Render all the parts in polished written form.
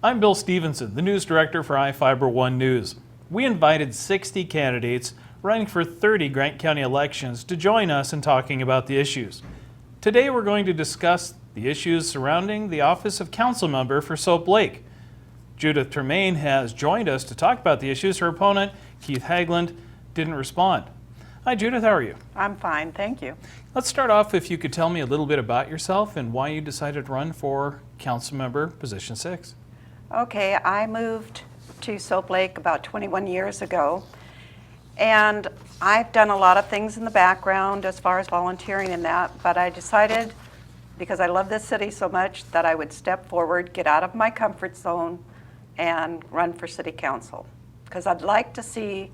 I'm Bill Stevenson, the news director for iFiber One News. We invited 60 candidates running for 30 Grant County elections to join us in talking about the issues. Today we're going to discuss the issues surrounding the office of council member for Soap Lake. Judith Tremayne has joined us to talk about the issues. Her opponent, Keith Haglund, didn't respond. Hi Judith, how are you? I'm fine, thank you. Let's start off if you could tell me a little bit about yourself and why you decided to run for council member position 6. Okay, I moved to Soap Lake about 21 years ago, and I've done a lot of things in the background as far as volunteering and that, but I decided, because I love this city so much, that I would step forward, get out of my comfort zone, and run for city council. Because I'd like to see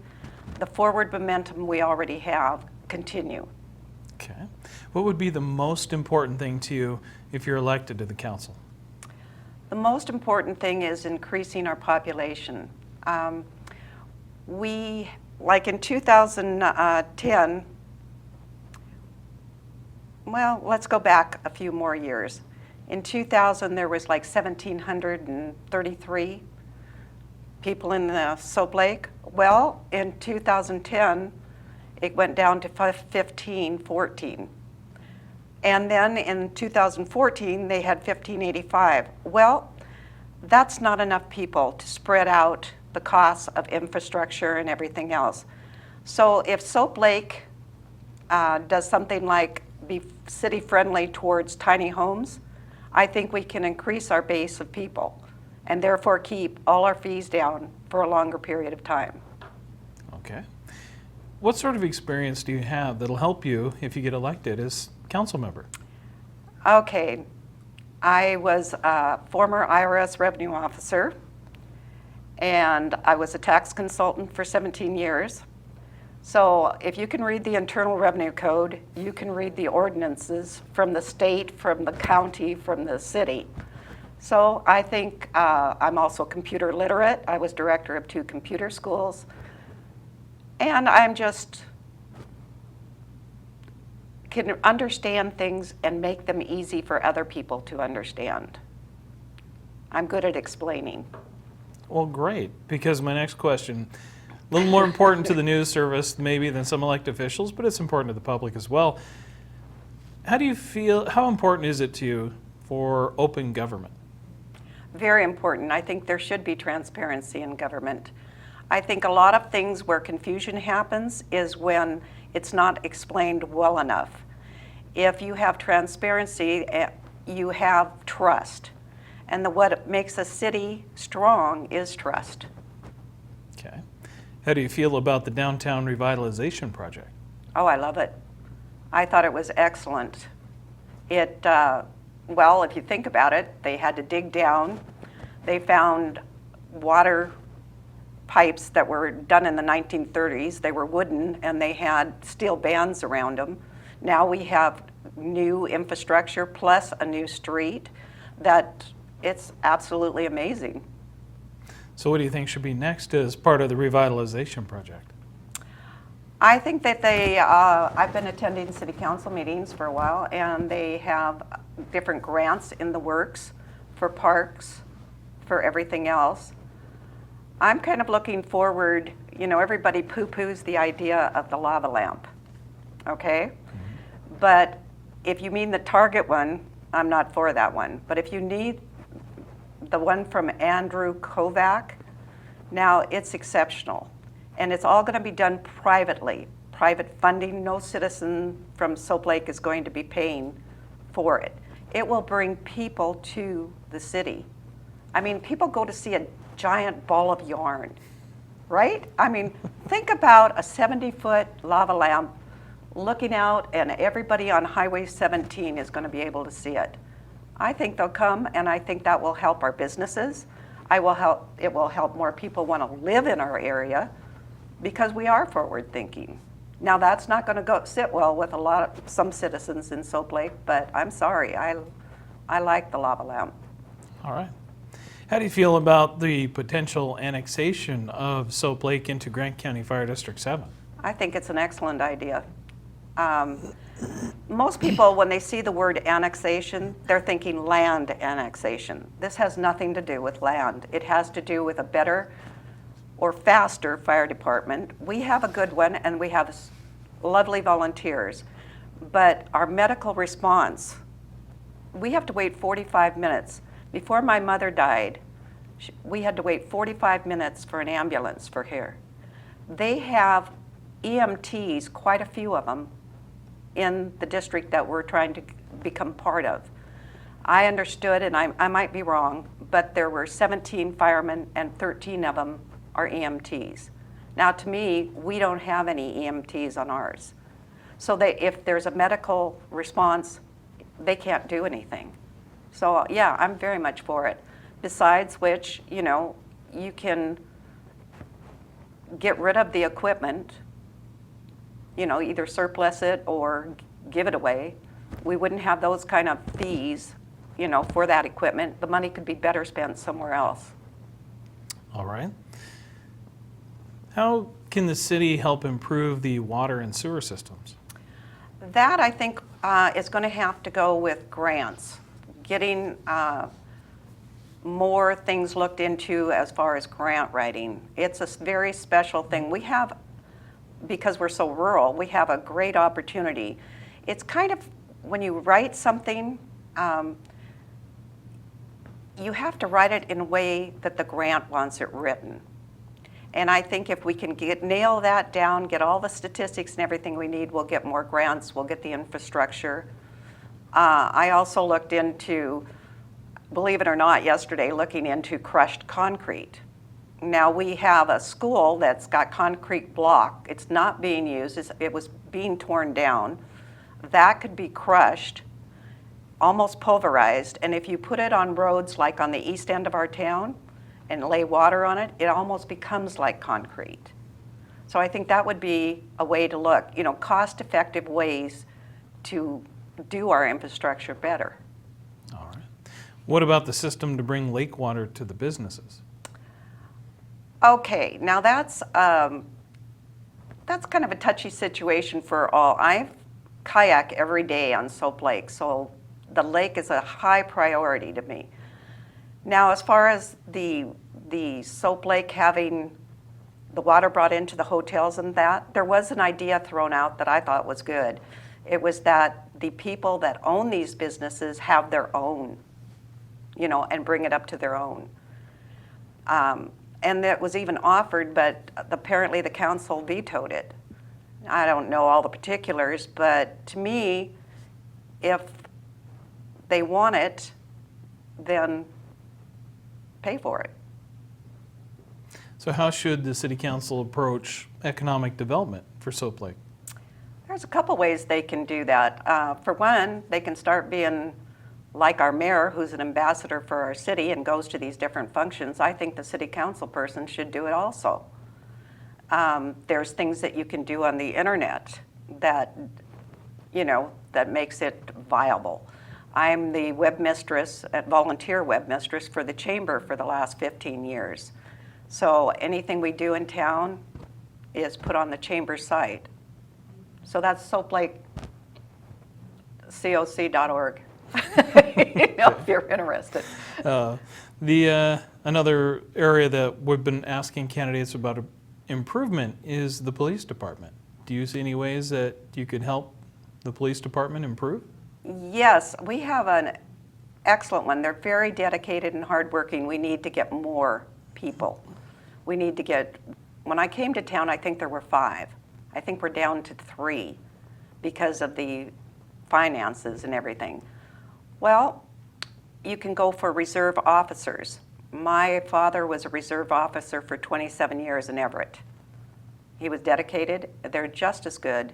the forward momentum we already have continue. Okay. What would be the most important thing to you if you're elected to the council? The most important thing is increasing our population. Like in 2010, well, let's go back a few more years. In 2000, there was like 1,733 people in the Soap Lake. Well, in 2010, it went down to 14. And then in 2014, they had 1,585. Well, that's not enough people to spread out the costs of infrastructure and everything else. So if Soap Lake does something like be city friendly towards tiny homes, I think we can increase our base of people and therefore keep all our fees down for a longer period of time. Okay. What sort of experience do you have that'll help you if you get elected as council member? Okay, I was a former IRS revenue officer, and I was a tax consultant for 17 years. So if you can read the Internal Revenue Code, you can read the ordinances from the state, from the county, from the city. So I think I'm also computer literate. I was director of 2 computer schools. And I'm just can understand things and make them easy for other people to understand. I'm good at explaining. Well, great, because my next question, a little more important to the news service maybe than some elected officials, but it's important to the public as well. How do you feel, how important is it to you for open government? Very important. I think there should be transparency in government. I think a lot of things where confusion happens is when it's not explained well enough. If you have transparency, you have trust. And what makes a city strong is trust. Okay. How do you feel about the downtown revitalization project? Oh, I love it. I thought it was excellent. Well, if you think about it, they had to dig down. They found water pipes that were done in the 1930s. They were wooden and they had steel bands around them. Now we have new infrastructure plus a new street that it's absolutely amazing. So what do you think should be next as part of the revitalization project? I think that I've been attending city council meetings for a while, and they have different grants in the works for parks, for everything else. I'm kind of looking forward, you know, everybody poo-poos the idea of the lava lamp, okay? Mm-hmm. But if you mean the Target one, I'm not for that one. But if you need the one from Andrew Kovac, now it's exceptional. And it's all gonna be done privately. Private funding, no citizen from Soap Lake is going to be paying for it. It will bring people to the city. I mean, people go to see a giant ball of yarn, right? I mean, think about a 70-foot lava lamp looking out and everybody on Highway 17 is gonna be able to see it. I think they'll come, and I think that will help our businesses. It will help more people wanna live in our area because we are forward thinking. Now that's not gonna sit well with some citizens in Soap Lake, but I'm sorry, I like the lava lamp. All right. How do you feel about the potential annexation of Soap Lake into Grant County Fire District 7? I think it's an excellent idea. Most people, when they see the word annexation, they're thinking land annexation. This has nothing to do with land. It has to do with a better or faster fire department. We have a good one, and we have lovely volunteers. But our medical response, we have to wait 45 minutes. Before my mother died, we had to wait 45 minutes for an ambulance for her. They have EMTs, quite a few of them, in the district that we're trying to become part of. I understood, and I might be wrong, but there were 17 firemen and 13 of them are EMTs. Now, to me, we don't have any EMTs on ours. So if there's a medical response, they can't do anything. So yeah, I'm very much for it. Besides which, you can get rid of the equipment, either surplus it or give it away. We wouldn't have those kind of fees, for that equipment. The money could be better spent somewhere else. All right. How can the city help improve the water and sewer systems? That, I think, is going to have to go with grants, getting more things looked into as far as grant writing. It's a very special thing. We have, because we're so rural, we have a great opportunity. It's kind of, when you write something, you have to write it in a way that the grant wants it written. And I think if we can nail that down, get all the statistics and everything we need, we'll get more grants, we'll get the infrastructure. I also looked into, believe it or not, yesterday, looking into crushed concrete. Now we have a school that's got concrete block. It's not being used, it was being torn down. That could be crushed, almost pulverized, and if you put it on roads like on the east end of our town, and lay water on it, it almost becomes like concrete. So I think that would be a way to look, cost-effective ways to do our infrastructure better. All right. What about the system to bring lake water to the businesses? Okay, now that's kind of a touchy situation for all. I kayak every day on Soap Lake, so the lake is a high priority to me. Now, as far as the Soap Lake having the water brought into the hotels and that, there was an idea thrown out that I thought was good. It was that the people that own these businesses have their own, and bring it up to their own. And that was even offered, but apparently the council vetoed it. I don't know all the particulars, but to me, if they want it, then pay for it. So how should the city council approach economic development for Soap Lake? There's a couple ways they can do that. For one, they can start being like our mayor, who's an ambassador for our city and goes to these different functions. I think the city council person should do it also. There's things that you can do on the internet that, that makes it viable. I'm the volunteer webmistress for the chamber for the last 15 years. So anything we do in town is put on the chamber site. So that's soapLakeCoc.org, if you're interested. Another area that we've been asking candidates about improvement is the police department. Do you see any ways that you could help the police department improve? Yes, we have an excellent one. They're very dedicated and hardworking. We need to get more people. We need to get, when I came to town, I think there were 5. I think we're down to 3 because of the finances and everything. Well, you can go for reserve officers. My father was a reserve officer for 27 years in Everett. He was dedicated. They're just as good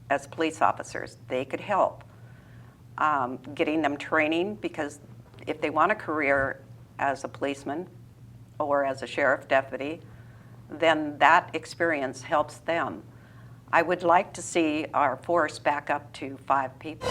as police officers. They could help. Getting them training, because if they want a career as a policeman or as a sheriff deputy, then that experience helps them. I would like to see our force back up to 5 people.